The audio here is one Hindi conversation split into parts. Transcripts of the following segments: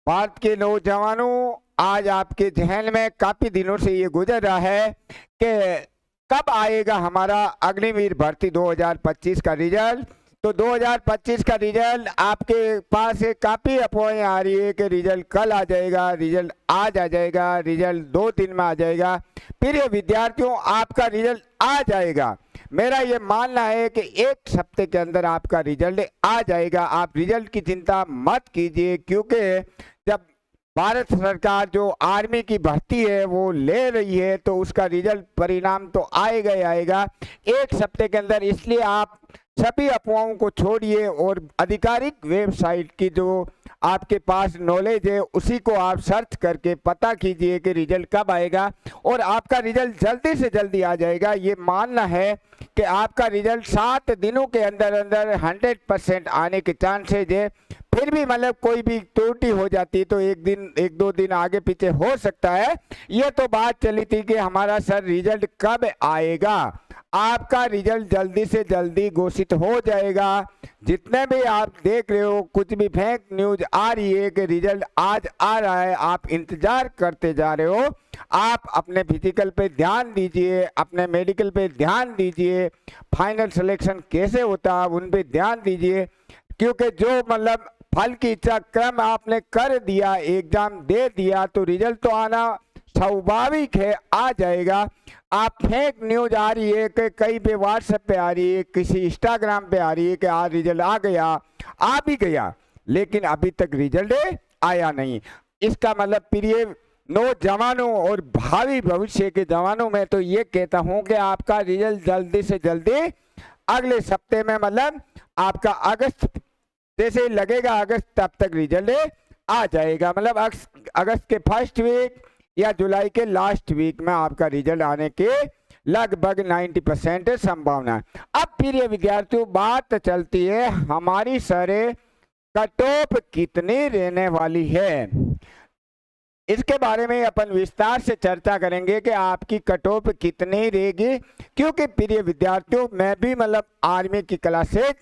भारत के नौजवानों, आज आपके जहन में काफी दिनों से ये गुजर रहा है कि कब आएगा हमारा अग्निवीर भर्ती 2025 का रिजल्ट। तो 2025 का रिजल्ट आपके पास से काफी अफवाहें आ रही है कि रिजल्ट कल आ जाएगा, रिजल्ट आज आ जाएगा, रिजल्ट 2 दिन में आ जाएगा। प्रिय विद्यार्थियों, आपका रिजल्ट आ जाएगा। मेरा ये मानना है कि 1 हफ्ते के अंदर आपका रिजल्ट आ जाएगा। आप रिजल्ट की चिंता मत कीजिए, क्योंकि जब भारत सरकार जो आर्मी की भर्ती है वो ले रही है तो उसका रिजल्ट परिणाम तो आएगा ही आएगा 1 हफ्ते के अंदर। इसलिए आप सभी अफवाहों को छोड़िए और आधिकारिक वेबसाइट की जो आपके पास नॉलेज है उसी को आप सर्च करके पता कीजिए कि रिजल्ट कब आएगा, और आपका रिजल्ट जल्दी से जल्दी आ जाएगा। ये मानना है कि आपका रिजल्ट 7 दिनों के अंदर अंदर 100% आने के चांसेज है। फिर भी मतलब कोई भी त्रुटि हो जाती तो एक दो दिन आगे पीछे हो सकता है। ये तो बात चली थी कि हमारा सर रिजल्ट कब आएगा। आपका रिजल्ट जल्दी से जल्दी घोषित हो जाएगा। जितने भी आप देख रहे हो कुछ भी फेक न्यूज आ रही है कि रिजल्ट आज आ रहा है, आप इंतजार करते जा रहे हो। आप अपने फिजिकल पे ध्यान दीजिए, अपने मेडिकल पे ध्यान दीजिए, फाइनल सिलेक्शन कैसे होता है उन पे ध्यान दीजिए, क्योंकि जो मतलब फल की इच्छा क्रम आपने कर दिया, एग्जाम दे दिया, तो रिजल्ट तो आना स्वाभाविक है, आ जाएगा। आप फेक न्यूज आ रही है कि कहीं पे व्हाट्सएप पे आ रही है, किसी इंस्टाग्राम पे आ रही है कि आज रिजल्ट आ गया, आ भी गया, लेकिन अभी तक रिजल्ट आया नहीं। इसका मतलब प्रिय नौजवानों और भावी भविष्य के जवानों में तो ये कहता हूं कि आपका रिजल्ट जल्दी से जल्दी अगले सप्ते में, मतलब आपका अगस्त जैसे ही लगेगा अगस्त, तब तक रिजल्ट आ जाएगा। मतलब अगस्त के फर्स्ट वीक या जुलाई के लास्ट वीक में आपका रिजल्ट आने के लगभग 90% संभावना है। अब प्रिय विद्यार्थियों, बात चलती है हमारी सरे कट ऑफ कितनी रहने वाली है। इसके बारे में अपन विस्तार से चर्चा करेंगे कि आपकी कट ऑफ कितनी रहेगी, क्योंकि प्रिय विद्यार्थियों मैं भी मतलब आर्मी की क्लासेज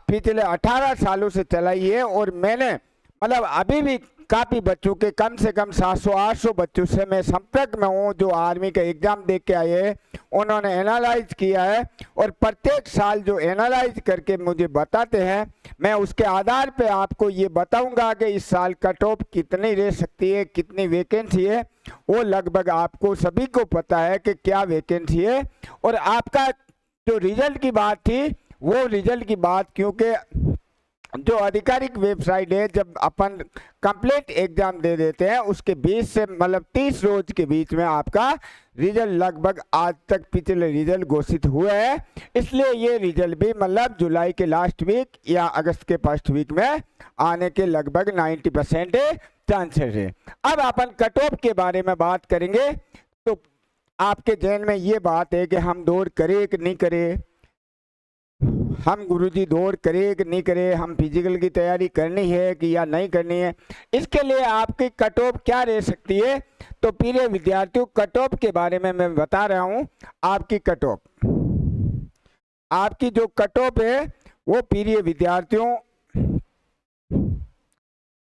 पिछले 18 सालों से चलाई है, और मैंने मतलब अभी भी काफी बच्चों के कम से कम 700-800 बच्चों से मैं संपर्क में हूँ जो आर्मी का एग्जाम दे के आए हैं। उन्होंने एनालाइज किया है, और प्रत्येक साल जो एनालाइज करके मुझे बताते हैं, मैं उसके आधार पे आपको ये बताऊंगा कि इस साल कट ऑफ कितनी रह सकती है, कितनी वैकेंसी है। वो लगभग आपको सभी को पता है कि क्या वैकेंसी है। और आपका जो रिजल्ट की बात थी, वो रिजल्ट की बात, क्योंकि जो आधिकारिक वेबसाइट है, जब अपन कंप्लीट एग्जाम दे देते हैं उसके 20 से मतलब 30 रोज के बीच में आपका रिजल्ट लगभग आज तक पिछले रिजल्ट घोषित हुए हैं। इसलिए ये रिजल्ट भी मतलब जुलाई के लास्ट वीक या अगस्त के फर्स्ट वीक में आने के लगभग 90% चांसेस है। अब अपन कट ऑफ के बारे में बात करेंगे, तो आपके जहन में ये बात है कि हम दौड़ करें कि नहीं करें, हम गुरुजी दौड़ करें कि नहीं करें, हम फिजिकल की तैयारी करनी है कि या नहीं करनी है। इसके लिए आपकी कट ऑफ क्या रह सकती है, तो प्रिय विद्यार्थियों कट ऑफ के बारे में मैं बता रहा हूं। आपकी कट ऑफ, आपकी जो कट ऑफ है वो प्रिय विद्यार्थियों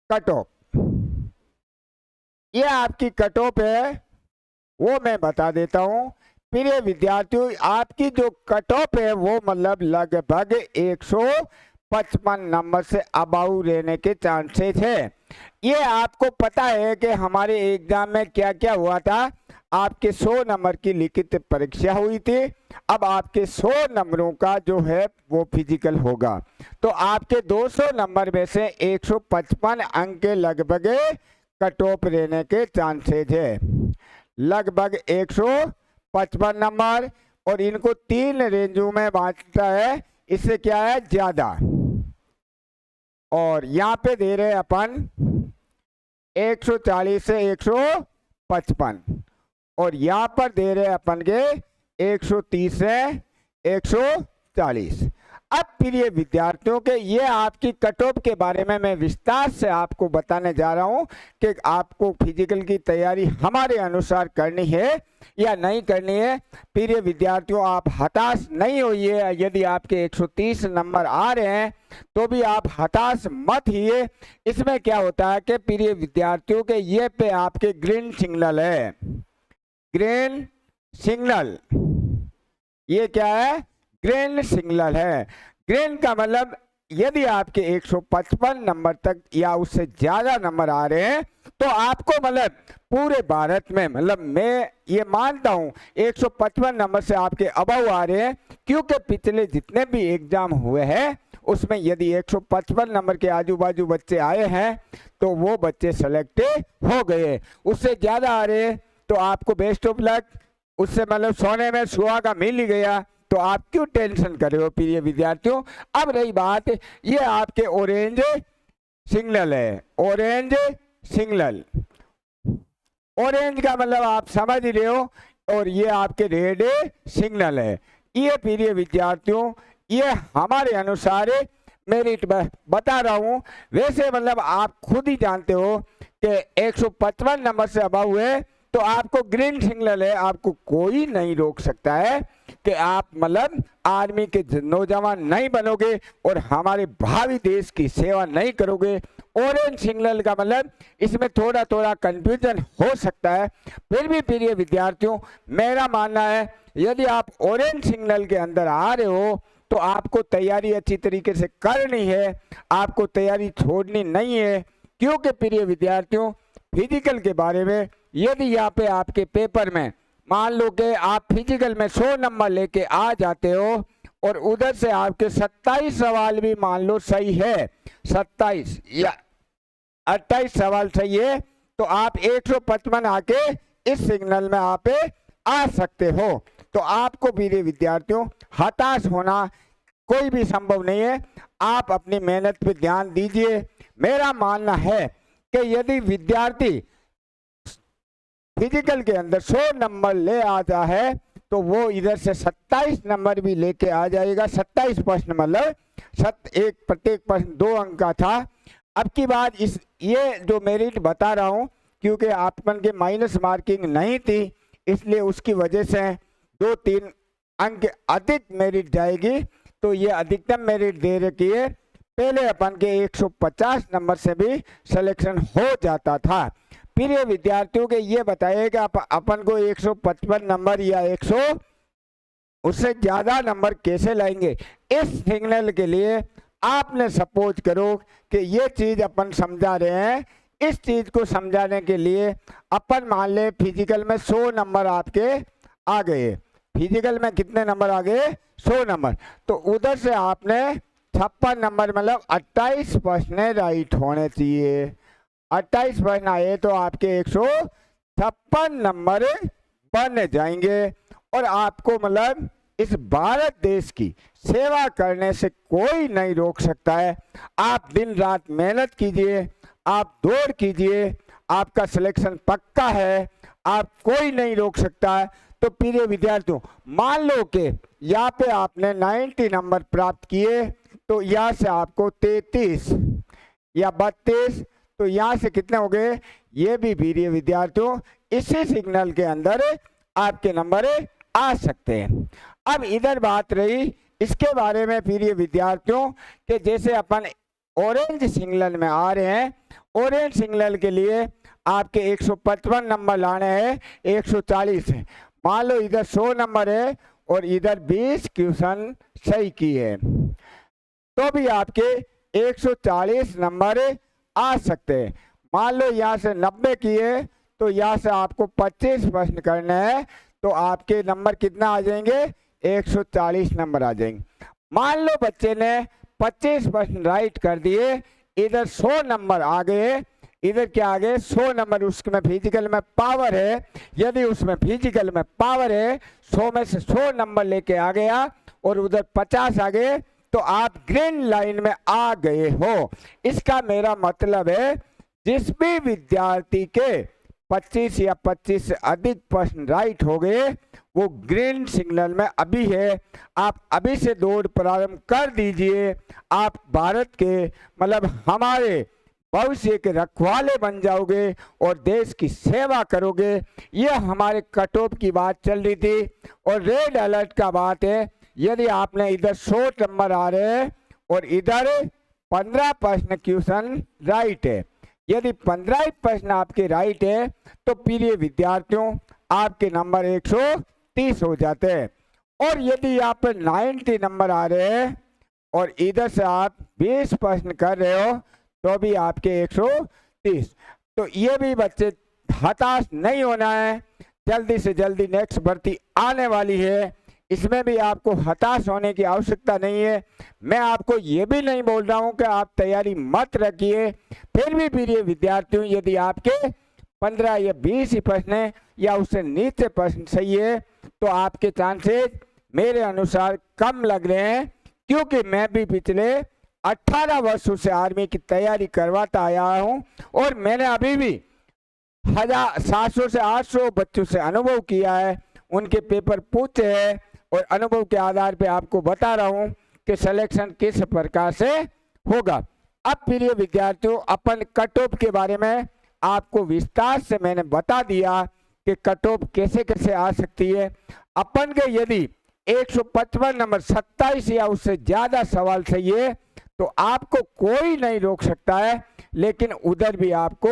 कट ऑफ, ये आपकी कट ऑफ है वो मैं बता देता हूं। प्रिय विद्यार्थियों आपकी जो कट ऑफ है वो मतलब लगभग 155 नंबर से अबाउ रहने के चांसेस है। ये आपको पता है कि हमारे एग्जाम में क्या क्या हुआ था। आपके 100 नंबर की लिखित परीक्षा हुई थी, अब आपके 100 नंबरों का जो है वो फिजिकल होगा। तो आपके 200 नंबर में से 155 अंक के लगभग कट ऑफ रहने के चांसेस है, लगभग 155 नंबर। और इनको 3 रेंजों में बांटता है, इससे क्या है ज्यादा। और यहाँ पे दे रहे अपन 140 से 155, और यहाँ पर दे रहे अपन के 130 से 140। अब प्रिय विद्यार्थियों के ये आपकी कट ऑफ के बारे में मैं विस्तार से आपको बताने जा रहा हूं कि आपको फिजिकल की तैयारी हमारे अनुसार करनी है या नहीं करनी है। प्रिय विद्यार्थियों, आप हताश नहीं होइए। यदि आपके 130 नंबर आ रहे हैं तो भी आप हताश मत होइए। इसमें क्या होता है कि प्रिय विद्यार्थियों के ये पे आपके ग्रीन सिग्नल है, ग्रीन सिग्नल, ये क्या है, ग्रीन सिग्नल है। ग्रीन का मतलब यदि आपके 155 नंबर तक या उससे ज्यादा नंबर आ रहे हैं तो आपको मतलब पूरे भारत में, मतलब मैं ये मानता हूं 155 नंबर से आपके अबव आ रहे हैं, क्योंकि पिछले जितने भी एग्जाम हुए हैं उसमें यदि 155 नंबर के आजू बाजू बच्चे आए हैं तो वो बच्चे सेलेक्ट हो गए। उससे ज्यादा आ रहे हैं तो आपको बेस्ट ऑफ लक, उससे मतलब सोने में सुहागा मिल ही गया, तो आप क्यों टेंशन कर रहे हो प्रिय विद्यार्थियों। अब रही बात, ये आपके ऑरेंज सिग्नल है, ऑरेंज सिग्नल, ऑरेंज का मतलब आप समझ रहे हो, और ये आपके रेड सिग्नल है। ये प्रिय विद्यार्थियों ये हमारे अनुसार मेरिट बता रहा हूं। वैसे मतलब आप खुद ही जानते हो कि 155 नंबर से अबव हुए तो आपको ग्रीन सिग्नल है, आपको कोई नहीं रोक सकता है कि आप मतलब आर्मी के नौजवान नहीं बनोगे और हमारे भावी देश की सेवा नहीं करोगे। ऑरेंज सिग्नल का मतलब इसमें थोड़ा थोड़ा कंफ्यूजन हो सकता है, फिर भी प्रिय विद्यार्थियों मेरा मानना है यदि आप ऑरेंज सिग्नल के अंदर आ रहे हो तो आपको तैयारी अच्छी तरीके से करनी है, आपको तैयारी छोड़नी नहीं है। क्योंकि प्रिय विद्यार्थियों फिजिकल के बारे में यदि यहाँ पे आपके पेपर में मान लो कि आप फिजिकल में 100 नंबर लेके आ जाते हो और उधर से आपके 27 सवाल भी मान लो सही है, 27 या 28 सवाल सही है, तो आप 155 आके इस सिग्नल में आप आ सकते हो। तो आपको प्रिय विद्यार्थियों हताश होना कोई भी संभव नहीं है, आप अपनी मेहनत पे ध्यान दीजिए। मेरा मानना है कि यदि विद्यार्थी फिजिकल के अंदर 100 नंबर ले आता है तो वो इधर से 27 नंबर भी लेके आ जाएगा। 27 प्रश्न मतलब प्रत्येक प्रश्न 2 अंक का था। अब की बात इस ये जो मेरिट बता रहा हूं क्योंकि आपन के माइनस मार्किंग नहीं थी इसलिए उसकी वजह से 2-3 अंक अधिक मेरिट जाएगी, तो ये अधिकतम मेरिट दे रखी है। पहले अपन के 150 नंबर से भी सिलेक्शन हो जाता था। प्रिय विद्यार्थियों के ये बताइए कि अपन को 155 नंबर या 100 उससे ज्यादा नंबर कैसे लाएंगे। इस सिग्नल के लिए आपने सपोज करो कि ये चीज अपन समझा रहे हैं, इस चीज को समझाने के लिए अपन मान ले फिजिकल में 100 नंबर आपके आ गए। फिजिकल में कितने नंबर आ गए, 100 नंबर, तो उधर से आपने 56 नंबर मतलब 28 प्रश्न राइट होने चाहिए। 28 प्रश्न आए तो आपके 156 नंबर बन जाएंगे और आपको मतलब इस भारत देश की सेवा करने से कोई नहीं रोक सकता है। आप दिन रात मेहनत कीजिए, आप दौड़ कीजिए, आपका सिलेक्शन पक्का है, आप कोई नहीं रोक सकता है। तो प्रिय विद्यार्थियों मान लो कि यहाँ पे आपने 90 नंबर प्राप्त किए तो यहाँ से आपको 33 या 32, तो यहाँ से कितने हो गए, ये भी प्रिय विद्यार्थियों इसी सिग्नल के अंदर आपके नंबर आ सकते हैं। अब इधर बात रही इसके बारे में प्रिय विद्यार्थियों कि जैसे अपन ऑरेंज सिग्नल में आ रहे हैं, ऑरेंज सिग्नल के लिए आपके 155 नंबर लाने हैं, 140 है, मान लो इधर 100 नंबर है और इधर 20 क्वेश्चन सही किए तो भी आपके 140 नंबर आ सकते हैं। मान लो यहाँ से 90 किए तो यहाँ से आपको 25 प्रश्न करने हैं तो आपके नंबर कितना आ जाएंगे, 140 नंबर आ जाएंगे। मान लो बच्चे ने 25 प्रश्न राइट कर दिए, इधर 100 नंबर आ गए, इधर क्या आ गए 100 नंबर, उसमें फिजिकल में पावर है, यदि उसमें फिजिकल में पावर है 100 में से 100 नंबर लेके आ गया और उधर 50 आ गए तो आप ग्रीन लाइन में आ गए हो। इसका मेरा मतलब है जिस भी विद्यार्थी के 25 या 25 से अधिक प्रश्न राइट हो गए, वो ग्रीन सिग्नल में अभी है। आप अभी से दौड़ प्रारंभ कर दीजिए। आप भारत के मतलब हमारे भविष्य के रखवाले बन जाओगे और देश की सेवा करोगे। ये हमारे कट ऑफ की बात चल रही थी। और रेड अलर्ट का बात है, यदि आपने इधर 100 नंबर आ रहे हैं और इधर 15 प्रश्न क्वेश्चन राइट है, यदि 15 प्रश्न आपके राइट है तो प्रिय विद्यार्थियों आपके नंबर 130 हो जाते हैं। और यदि आप पर 90 नंबर आ रहे हैं और इधर से आप 20 प्रश्न कर रहे हो तो भी आपके 130। तो ये भी बच्चे हताश नहीं होना है, जल्दी से जल्दी नेक्स्ट भर्ती आने वाली है, इसमें भी आपको हताश होने की आवश्यकता नहीं है। मैं आपको ये भी नहीं बोल रहा हूँ कि आप तैयारी मत रखिए। फिर भी प्रिय विद्यार्थियों यदि आपके 15 या 20 ही प्रश्न या उससे नीचे प्रश्न सही है तो आपके चांसेस मेरे अनुसार कम लग रहे हैं, क्योंकि मैं भी पिछले 18 वर्षों से आर्मी की तैयारी करवाता आया हूँ और मैंने अभी भी 700 से 800 बच्चों से अनुभव किया है, उनके पेपर पूछे हैं और अनुभव के आधार पे आपको बता रहा हूँ कि सिलेक्शन किस प्रकार से होगा। अब प्रिय विद्यार्थियों अपन कट ऑफ के बारे में आपको विस्तार से मैंने बता दिया कि कट ऑफ कैसे कैसे आ सकती है। अपन के यदि 155 नंबर 27 या उससे ज्यादा सवाल सही है तो आपको कोई नहीं रोक सकता है, लेकिन उधर भी आपको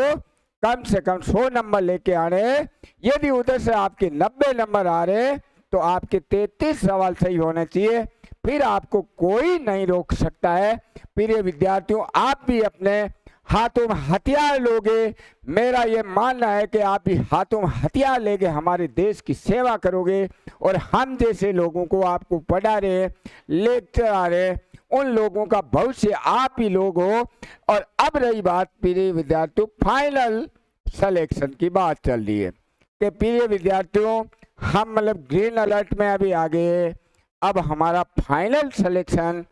कम से कम 100 नंबर लेके आने हैं। यदि उधर से आपके 90 नंबर आ रहे तो आपके 33 सवाल सही होने चाहिए, फिर आपको कोई नहीं रोक सकता है। प्रिय विद्यार्थियों आप भी अपने हाथों में हथियार लोगे, मेरा ये मानना है कि आप भी हाथों में हथियार लेके हमारे देश की सेवा करोगे और हम जैसे लोगों को आपको पढ़ा रहे लेक्चर आ रहे उन लोगों का भविष्य आप ही लोग हो। और अब रही बात प्रिय विद्यार्थियों फाइनल सिलेक्शन की बात चल रही है कि प्रिय विद्यार्थियों हम मतलब ग्रीन अलर्ट में अभी आ गए, अब हमारा फाइनल सिलेक्शन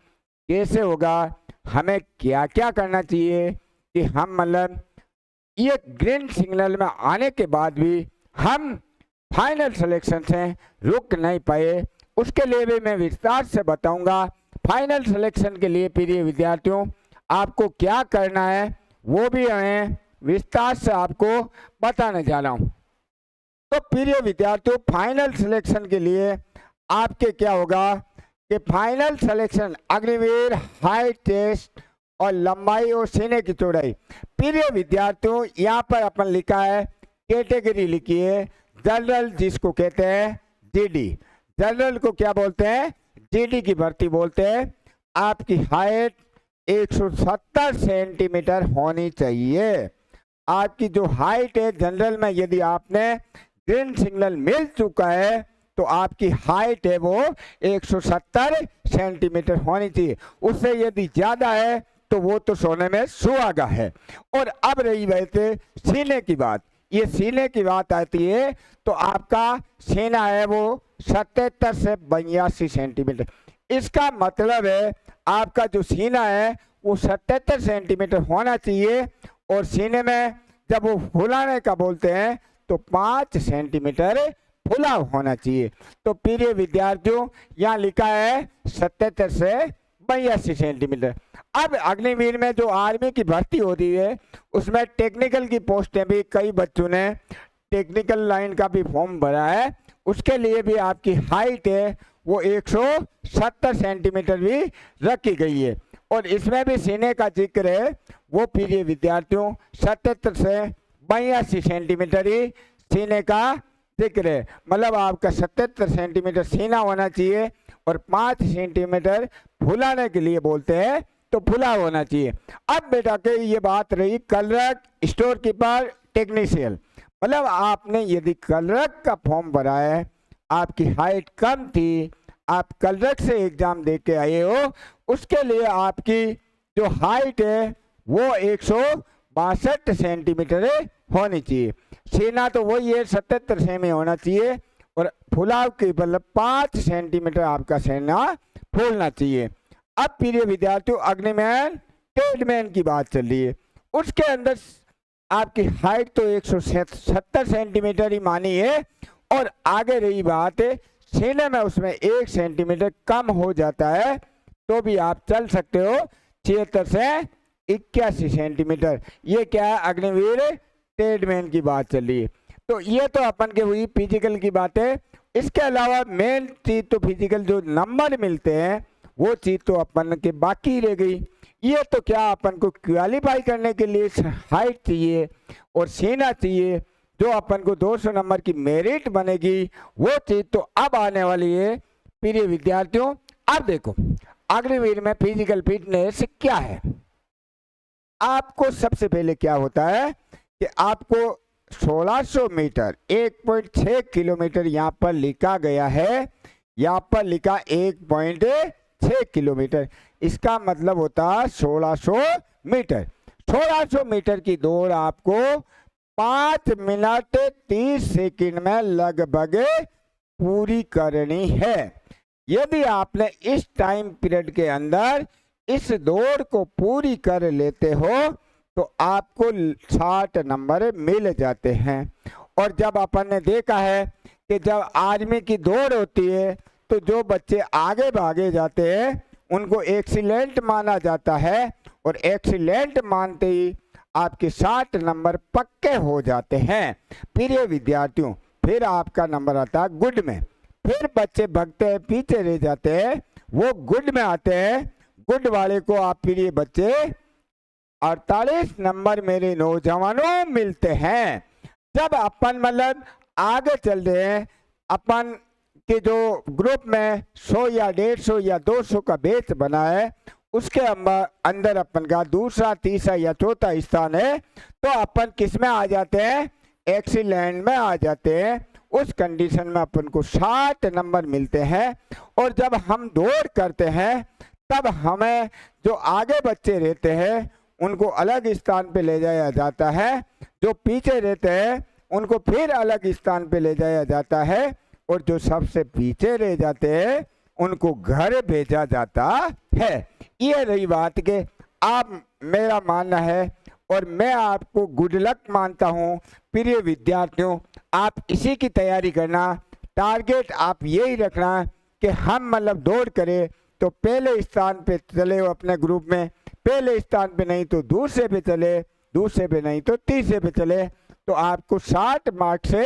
कैसे होगा, हमें क्या क्या करना चाहिए कि हम मतलब ये ग्रीन सिग्नल में आने के बाद भी हम फाइनल सिलेक्शन से रुक नहीं पाए, उसके लिए भी मैं विस्तार से बताऊंगा। फाइनल सिलेक्शन के लिए प्रिय विद्यार्थियों आपको क्या करना है वो भी मैं विस्तार से आपको बताने जा रहा हूं। तो प्रिय विद्यार्थियों फाइनल सिलेक्शन के लिए आपके क्या होगा कि final selection Agniveer height test और लंबाई और सीने की चौड़ाई। प्रिय विद्यार्थियों यहाँ पर अपन लिखा है कैटेगरी लिखी है जनरल, जिसको कहते हैं जीडी। जनरल को क्या बोलते हैं, जीडी की भर्ती बोलते हैं। आपकी हाइट 170 सेंटीमीटर होनी चाहिए। आपकी जो हाइट है जनरल में यदि आपने ग्रीन सिग्नल मिल चुका है तो आपकी हाइट है वो 170 सेंटीमीटर होनी चाहिए, उससे यदि ज्यादा है तो वो तो सोने में सुहागा है। और अब रही वैसे सीने की बात, ये सीने की बात आती है तो आपका सीना है वो 77 से 82 सेंटीमीटर। इसका मतलब है आपका जो सीना है वो 77 सेंटीमीटर होना चाहिए और सीने में जब वो फुलाने का बोलते हैं तो 5 सेंटीमीटर फुला होना चाहिए। तो प्रिय विद्यार्थियों यहाँ लिखा है 77 से 82 सेंटीमीटर। अब अग्निवीर में जो आर्मी की भर्ती होती है उसमें टेक्निकल की पोस्टें भी कई बच्चों ने टेक्निकल लाइन का भी फॉर्म भरा है, उसके लिए भी आपकी हाइट है वो 170 सेंटीमीटर भी रखी गई है। और इसमें भी सीने का जिक्र है वो प्रिय विद्यार्थियों 77 से 82 सेंटीमीटर ही सीने का जिक्र है। मतलब आपका 77 सेंटीमीटर सीना होना चाहिए और 5 सेंटीमीटर फुलाने के लिए बोलते हैं तो फुला होना चाहिए। अब बेटा के ये बात रही क्लर्क, स्टोर कीपर, टेक्नीशियन। मतलब आपने यदि क्लर्क का फॉर्म भरा है, आपकी हाइट कम थी, आप क्लर्क से एग्जाम दे के आए हो, उसके लिए आपकी जो हाइट है वो 162 सेंटीमीटर होनी चाहिए। सीना तो वही है 77 सेमी होना चाहिए और फुलाव के मतलब 5 सेंटीमीटर आपका सीना फूलना चाहिए। अब प्रिय विद्यार्थियों अग्निमैन ट्रेडमैन की बात चल रही है, उसके अंदर आपकी हाइट तो 170 सेंटीमीटर ही मानी है, और आगे रही बात है सीने में उसमें 1 सेंटीमीटर कम हो जाता है तो भी आप चल सकते हो 76 से 81 सेंटीमीटर। ये क्या है, अग्निवीर ट्रेडमैन की बात चल रही है। तो ये तो अपन के हुई फिजिकल की बात है। इसके अलावा मेन चीज तो फिजिकल जो नंबर मिलते हैं वो चीज तो अपन के बाकी रह गई। ये तो क्या अपन को क्वालिफाई करने के लिए हाइट चाहिए और सीना चाहिए, जो अपन को 200 नंबर की मेरिट बनेगी, वो चीज तो अब आने वाली है प्रिय विद्यार्थियों। अब देखो अग्निवीर में फिजिकल फिटनेस क्या है। आपको सबसे पहले क्या होता है कि आपको 1600 मीटर 1.6 किलोमीटर यहाँ पर लिखा गया है, यहाँ पर लिखा 1.6 किलोमीटर, इसका मतलब होता है 1600 मीटर। 1600 मीटर की दौड़ आपको 5 मिनट 30 सेकंड में लगभग पूरी करनी है। यदि आपने इस टाइम पीरियड के अंदर इस दौड़ को पूरी कर लेते हो तो आपको 60 नंबर मिल जाते हैं। और जब अपन ने देखा है कि जब आर्मी की दौड़ होती है तो जो बच्चे आगे भागे जाते हैं उनको एक्सीलेंट माना जाता है, और एक्सीलेंट मानते ही आपके 60 नंबर पक्के हो जाते हैं। प्रिय विद्यार्थियों, फिर आपका नंबर आता है गुड में। फिर बच्चे भगते हैं, पीछे रह जाते हैं, वो गुड में आते हैं। गुड वाले को आप प्रिय बच्चे 48 नंबर मेरे नौजवानों मिलते हैं। जब अपन मतलब आगे चल रहे हैं, अपन के जो ग्रुप में 100 या 150 या 200 का बैच बना है, उसके अंदर अपन का दूसरा, तीसरा या चौथा स्थान है, तो अपन किस में आ जाते हैं, एक्सीलेंट में आ जाते हैं। उस कंडीशन में अपन को 60 नंबर मिलते हैं। और जब हम दौड़ करते हैं तब हमें जो आगे बच्चे रहते हैं उनको अलग स्थान पे ले जाया जाता है, जो पीछे रहते हैं उनको फिर अलग स्थान पे ले जाया जाता है, और जो सबसे पीछे रह जाते हैं उनको घर भेजा जाता है। ये रही बात कि आप, मेरा मानना है और मैं आपको गुड लक मानता हूँ प्रिय विद्यार्थियों। आप इसी की तैयारी करना, टारगेट आप यही रखना कि हम मतलब दौड़ करें तो पहले स्थान पे चले हो अपने ग्रुप में, पहले स्थान पे नहीं तो दूसरे पे चले, दूसरे पे नहीं तो तीसरे पे चले, तो आपको 60 मार्क्स से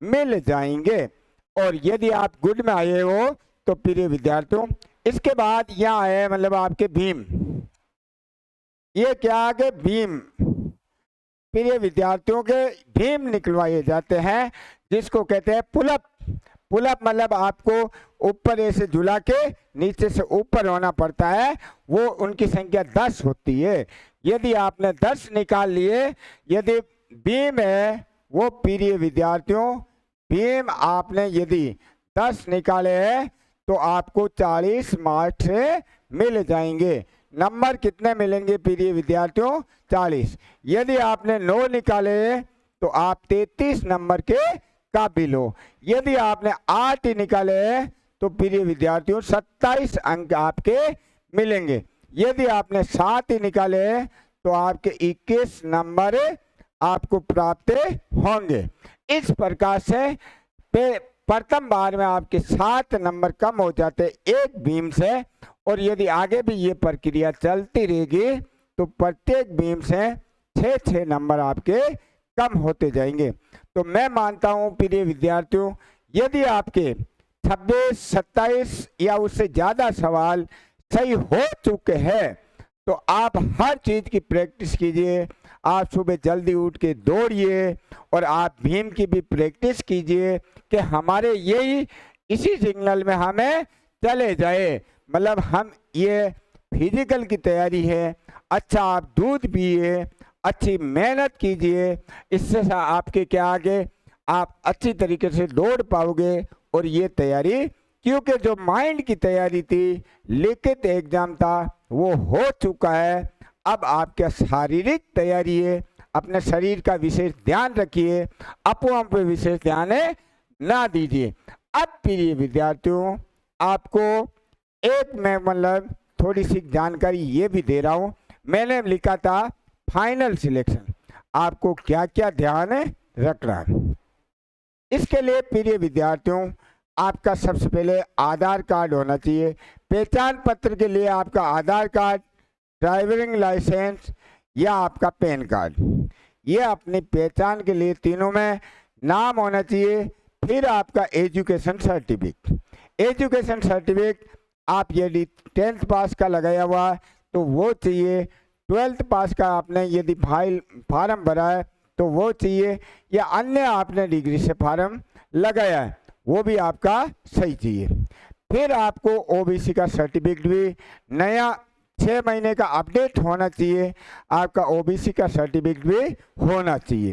मिल जाएंगे। और यदि आप गुड में आए हो तो प्रिय विद्यार्थियों, इसके बाद यहाँ है मतलब आपके भीम। ये क्या आगे भीम, प्रिय विद्यार्थियों के भीम निकलवाए जाते हैं, जिसको कहते हैं पुलअप। पुलअप मतलब आपको ऊपर ऐसे झुला के नीचे से ऊपर होना पड़ता है, वो उनकी संख्या 10 होती है। यदि आपने 10 निकाल लिए, यदि भीम है वो प्रिय विद्यार्थियों, भीम आपने यदि 10 निकाले हैं तो आपको 40 मार्क्स से मिल जाएंगे। नंबर कितने मिलेंगे प्रिय विद्यार्थियों, 40। यदि आपने 9 निकाले तो आप 33 नंबर के काबिल हो। यदि आपने 8 ही निकाले तो प्रिय विद्यार्थियों 27 अंक आपके मिलेंगे। यदि आपने 7 ही निकाले तो आपके 21 नंबर आपको प्राप्त होंगे। इस प्रकार से प्रथम बार में आपके 7 नंबर कम हो जाते एक बीम से, और यदि आगे भी ये प्रक्रिया चलती रहेगी तो प्रत्येक बीम से 6-6 नंबर आपके कम होते जाएंगे। तो मैं मानता हूं प्रिय विद्यार्थियों, यदि आपके 26, 27 या उससे ज़्यादा सवाल सही हो चुके हैं तो आप हर चीज़ की प्रैक्टिस कीजिए। आप सुबह जल्दी उठ के दौड़िए और आप भीम की भी प्रैक्टिस कीजिए कि हमारे यही इसी सिग्नल में हमें चले जाए। मतलब हम ये फिजिकल की तैयारी है। अच्छा आप दूध पिए, अच्छी मेहनत कीजिए, इससे आपके क्या आगे आप अच्छी तरीके से दौड़ पाओगे। और ये तैयारी, क्योंकि जो माइंड की तैयारी थी, लिखित एग्जाम था, वो हो चुका है। अब आपका शारीरिक तैयारी है। अपने शरीर का विशेष ध्यान रखिए, अफवाहों पे विशेष ध्यान ना दीजिए। अब प्रिय विद्यार्थियों, आपको एक मैं मतलब थोड़ी सी जानकारी ये भी दे रहा हूँ। मैंने लिखा था फाइनल सिलेक्शन। आपको क्या क्या ध्यान रखना है। इसके लिए प्रिय विद्यार्थियों, आपका सबसे पहले आधार कार्ड होना चाहिए। पहचान पत्र के लिए आपका आधार कार्ड, ड्राइविंग लाइसेंस या आपका पैन कार्ड, ये अपनी पहचान के लिए तीनों में नाम होना चाहिए। फिर आपका एजुकेशन सर्टिफिकेट, एजुकेशन सर्टिफिकेट आप यदि 10th पास का लगाया हुआ है तो वो चाहिए, 12th पास का आपने यदि फार्म भरा है तो वो चाहिए, या अन्य आपने डिग्री से फार्म लगाया है वो भी आपका सही चाहिए। फिर आपको ओबीसी का सर्टिफिकेट भी नया 6 महीने का अपडेट होना चाहिए, आपका ओबीसी का सर्टिफिकेट भी होना चाहिए।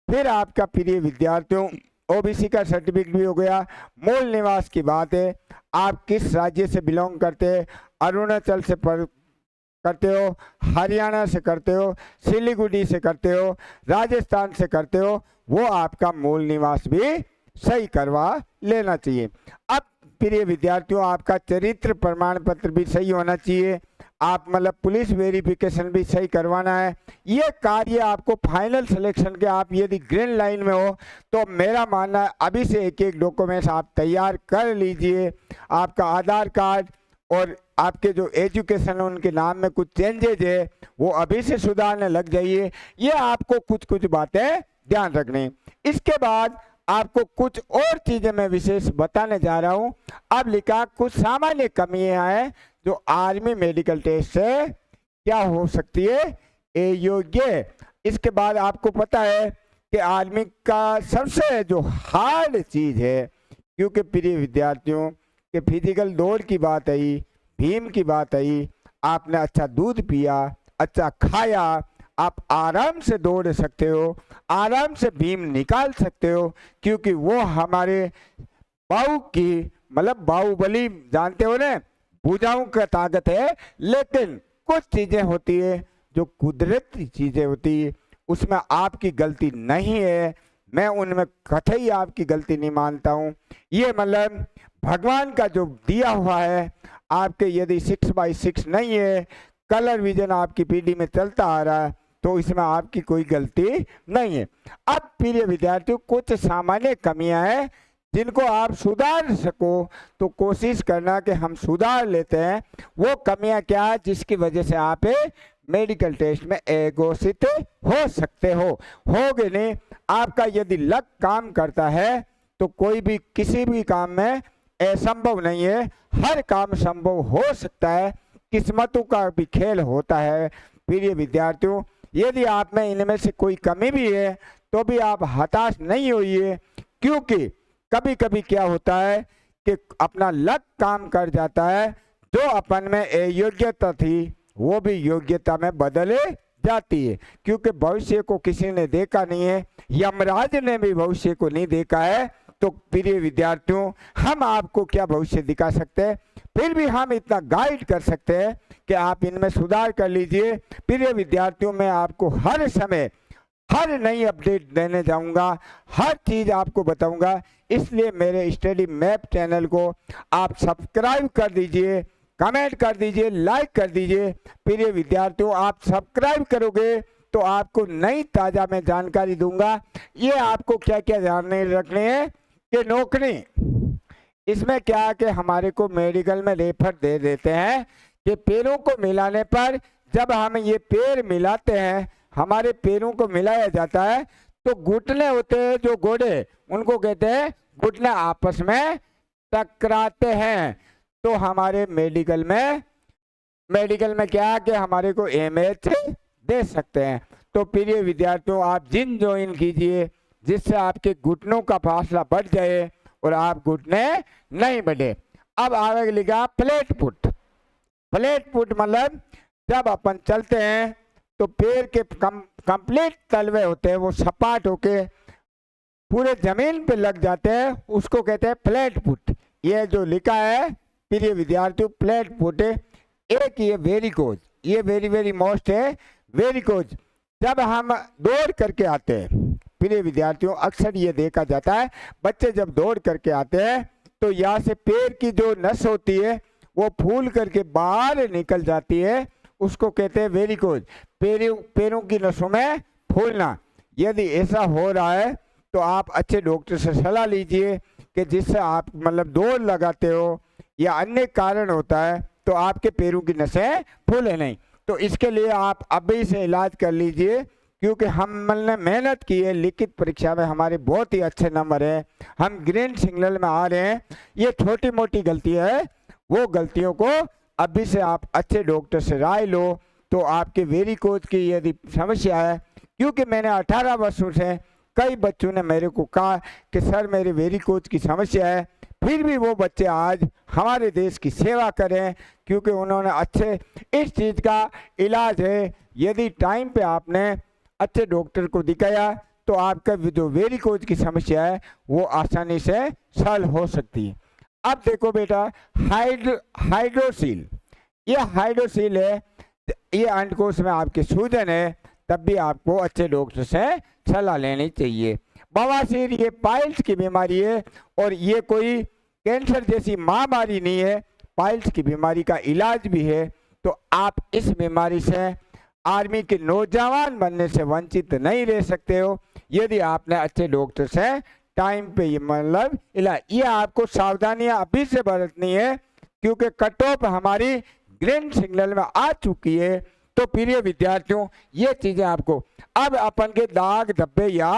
फिर आपका प्रिय विद्यार्थियों, ओबीसी का सर्टिफिकेट भी हो गया। मूल निवास की बात है, आप किस राज्य से बिलोंग करते हैं, अरुणाचल से करते हो, हरियाणा से करते हो, सिलीगुड़ी से करते हो, राजस्थान से करते हो, वो आपका मूल निवास भी सही करवा लेना चाहिए। अब प्रिय विद्यार्थियों, आपका चरित्र प्रमाण पत्र भी सही होना चाहिए, आप मतलब पुलिस वेरिफिकेशन भी सही करवाना है। ये कार्य आपको फाइनल सिलेक्शन के, आप यदि ग्रीन लाइन में हो तो मेरा मानना है अभी से एक एक डॉक्यूमेंट्स आप तैयार कर लीजिए। आपका आधार कार्ड और आपके जो एजुकेशन उनके नाम में कुछ चेंजेज है वो अभी से सुधारने लग जाइए। ये आपको कुछ कुछ बातें ध्यान रखनी। इसके बाद आपको कुछ और चीजें मैं विशेष बताने जा रहा हूं। अब लिखा कुछ सामान्य कमियां हैं जो आर्मी मेडिकल टेस्ट से क्या हो सकती है, अयोग्य। इसके बाद आपको पता है कि आर्मी का सबसे जो हार्ड चीज है, क्योंकि प्रिय विद्यार्थियों के फिजिकल दौड़ की बात आई, भीम की बात आई, आपने अच्छा दूध पिया, अच्छा खाया, आप आराम से दौड़ सकते हो, आराम से भीम निकाल सकते हो, क्योंकि वो हमारे बाहु की मतलब बाहुबली जानते हो ना, भुजाओं का ताकत है। लेकिन कुछ चीजें होती है जो कुदरती चीजें होती है, उसमें आपकी गलती नहीं है, मैं उनमें कतई आपकी गलती नहीं मानता हूँ। ये मतलब भगवान का जो दिया हुआ है, आपके यदि 6x6 नहीं है, कलर विजन आपकी पीढ़ी में चलता आ रहा है, तो इसमें आपकी कोई गलती नहीं है। अब प्रिय विद्यार्थियों, कुछ सामान्य कमियां हैं जिनको आप सुधार सको तो कोशिश करना कि हम सुधार लेते हैं। वो कमियां क्या है जिसकी वजह से आप मेडिकल टेस्ट में अघोषित हो सकते होगे नहीं। आपका यदि लक काम करता है तो कोई भी किसी भी काम में असंभव नहीं है, हर काम संभव हो सकता है, किस्मतों का भी खेल होता है। प्रिय विद्यार्थियों, यदि आप में इनमें से कोई कमी भी है तो भी आप हताश नहीं होइए, क्योंकि कभी कभी क्या होता है कि अपना लक काम कर जाता है, जो अपन में अयोग्यता थी वो भी योग्यता में बदले जाती है, क्योंकि भविष्य को किसी ने देखा नहीं है, यमराज ने भी भविष्य को नहीं देखा है। तो प्रिय विद्यार्थियों, हम आपको क्या भविष्य दिखा सकते हैं, फिर भी हम इतना गाइड कर सकते हैं कि आप इनमें सुधार कर लीजिए। प्रिय विद्यार्थियों, मैं आपको हर समय हर नई अपडेट देने जाऊंगा, हर चीज आपको बताऊंगा, इसलिए मेरे स्टडी मैप चैनल को आप सब्सक्राइब कर दीजिए, कमेंट कर दीजिए, लाइक कर दीजिए। प्रिय विद्यार्थियों, आप सब्सक्राइब करोगे तो आपको नई ताजा मैं जानकारी दूंगा। ये आपको क्या क्या जानने रखने हैं कि नौकरी, इसमें क्या है कि हमारे को मेडिकल में रेफर दे देते हैं कि पैरों को मिलाने पर, जब हम ये पैर मिलाते हैं, हमारे पैरों को मिलाया जाता है तो घुटने होते हैं जो घोड़े, उनको कहते हैं घुटने आपस में टकराते हैं। तो हमारे मेडिकल में क्या है कि हमारे को एमएच दे सकते हैं। तो प्रिय विद्यार्थियों, आप जिम ज्वाइन कीजिए जिससे आपके घुटनों का फासला बढ़ जाए और आप घुटने नहीं बढ़े। अब आगे लिखा फ्लैट फुट। फ्लैट फुट मतलब जब अपन चलते हैं तो पैर के कंप्लीट तलवे होते हैं वो सपाट होके पूरे जमीन पे लग जाते हैं, उसको कहते हैं फ्लैट फुट। ये जो लिखा है प्रिय विद्यार्थियों, फ्लैट फुट है। एक ये वेरिकोज, ये वेरी वेरी मोस्ट है वेरिकोज। जब हम दौड़ करके आते हैं प्रिय विद्यार्थियों, अक्सर ये देखा जाता है बच्चे जब दौड़ करके आते हैं तो यहाँ से पैर की जो नस होती है वो फूल करके बाहर निकल जाती है, उसको कहते हैं वेरिकोज। पैरों की नसों में फूलना, यदि ऐसा हो रहा है तो आप अच्छे डॉक्टर से सलाह लीजिए कि जिससे आप मतलब दौड़ लगाते हो या अन्य कारण होता है तो आपके पैरों की नसें फूले नहीं। तो इसके लिए आप अभी से इलाज कर लीजिए, क्योंकि हमने मेहनत की है, लिखित परीक्षा में हमारे बहुत ही अच्छे नंबर हैं, हम ग्रीन सिग्नल में आ रहे हैं। ये छोटी मोटी गलती है, वो गलतियों को अभी से आप अच्छे डॉक्टर से राय लो। तो आपके वेरिकोज की यदि समस्या है, क्योंकि मैंने 18 वर्षों से कई बच्चों ने मेरे को कहा कि सर मेरे वेरिकोज की समस्या है, फिर भी वो बच्चे आज हमारे देश की सेवा करें, क्योंकि उन्होंने अच्छे इस चीज़ का इलाज है। यदि टाइम पे आपने अच्छे डॉक्टर को दिखाया तो आपका जो वेरिकोज की समस्या है वो आसानी से सॉल्व हो सकती है। अब देखो बेटा, हाइड्रोसील, ये हाइड्रोसील है, ये अंडकोश में आपके सूजन है, तब भी आपको अच्छे डॉक्टर से सलाह लेनी चाहिए। बवासीर ये पाइल्स की बीमारी है और ये कोई कैंसर जैसी महामारी नहीं है, पाइल्स की बीमारी का इलाज भी है। तो आप इस बीमारी से आर्मी के नौजवान बनने से वंचित नहीं रह सकते हो यदि आपने अच्छे डॉक्टर से टाइम पे ये मतलब इलाज। ये आपको सावधानियां अभी से बरतनी है, क्योंकि कट ऑफ हमारी ग्रीन सिग्नल में आ चुकी है। तो प्रिय विद्यार्थियों, ये चीजें आपको अब अपन के दाग धब्बे या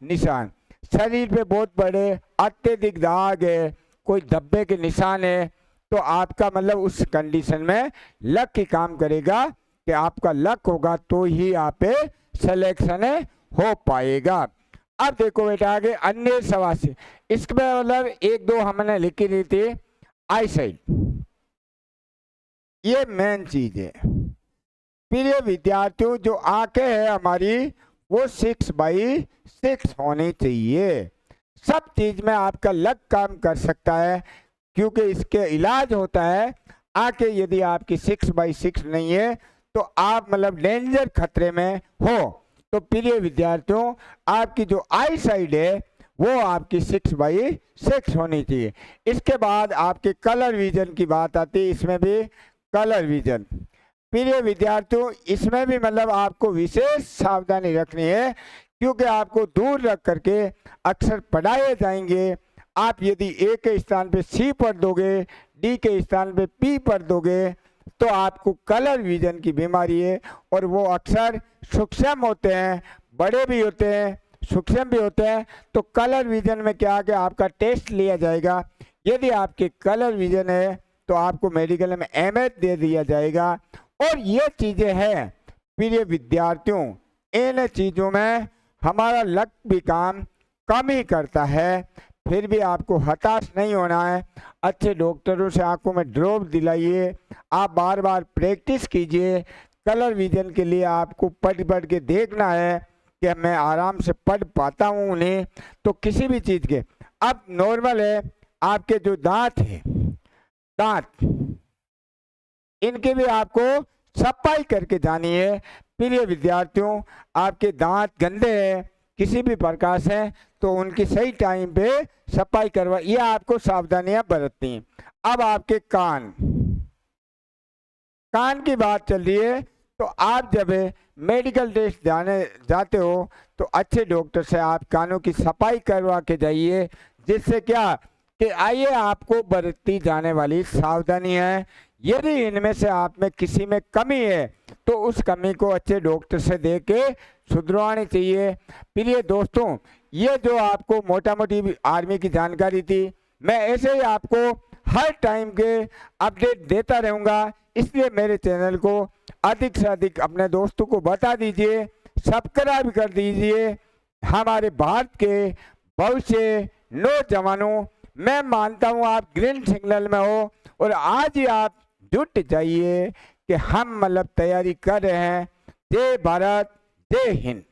निशान, शरीर पे बहुत बड़े अत्यधिक दाग है, कोई धब्बे के निशान है, तो आपका मतलब उस कंडीशन में लक की काम करेगा कि आपका लक होगा तो ही आप पे सिलेक्शन हो पाएगा। अब देखो बेटा आगे अन्य सवाल से, इसमें मतलब एक दो हमने लिखी ली थी। आई साइड, ये मेन चीज है प्रिय विद्यार्थियों, जो आंखें है हमारी वो 6/6 होनी चाहिए। सब चीज में आपका लक काम कर सकता है, क्योंकि इसके इलाज होता है। आंखें यदि आपकी 6/6 नहीं है तो आप मतलब डेंजर खतरे में हो। तो प्रिय विद्यार्थियों, आपकी जो आई साइड है वो आपकी 6/6 होनी चाहिए। इसके बाद आपके कलर विजन की बात आती है, इसमें भी कलर विजन प्रिय विद्यार्थियों, इसमें भी मतलब आपको विशेष सावधानी रखनी है, क्योंकि आपको दूर रख करके अक्सर पढ़ाए जाएंगे। आप यदि ए के स्थान पे सी पढ़ दोगे, डी के स्थान पे पी पढ़ दोगे, तो आपको कलर विजन की बीमारी है। और वो अक्सर सूक्ष्म होते हैं, बड़े भी होते हैं, सूक्ष्म भी होते हैं। तो कलर विजन में क्या कि आपका टेस्ट लिया जाएगा, यदि आपके कलर विजन है तो आपको मेडिकल में एमएच दे दिया जाएगा। और ये चीजें हैं प्रिय विद्यार्थियों, इन चीजों में हमारा लक भी काम कम ही करता है। फिर भी आपको हताश नहीं होना है, अच्छे डॉक्टरों से आंखों में ड्रॉप दिलाइए, आप बार बार प्रैक्टिस कीजिए। कलर विजन के लिए आपको पढ़ पढ़ के देखना है कि मैं आराम से पढ़ पाता हूँ उन्हें। तो किसी भी चीज़ के, अब नॉर्मल है आपके जो दांत है, दांत इनके भी आपको सफाई करके जानी है। प्रिय विद्यार्थियों, आपके दांत गंदे हैं किसी भी प्रकार से तो उनकी सही टाइम पे सफाई करवा, ये आपको सावधानियां बरतनी हैं। अब आपके कान, कान की बात चल रही है, तो आप जब मेडिकल टेस्ट जाते हो तो अच्छे डॉक्टर से आप कानों की सफाई करवा के जाइए, जिससे क्या कि आइए आपको बरती जाने वाली सावधानी है। यदि इनमें से आप में किसी में कमी है तो उस कमी को अच्छे डॉक्टर से देख के सुधरवानी चाहिए। प्रिय दोस्तों, ये जो आपको मोटा मोटी आर्मी की जानकारी थी, मैं ऐसे ही आपको हर टाइम के अपडेट देता रहूँगा, इसलिए मेरे चैनल को अधिक से अधिक अपने दोस्तों को बता दीजिए, सब्सक्राइब कर दीजिए। हमारे भारत के भविष्य नौजवानों, मैं मानता हूँ आप ग्रीन सिग्नल में हो और आज ही आप जुट जाइए कि हम मतलब तैयारी कर रहे हैं। जय भारत, जय हिंद।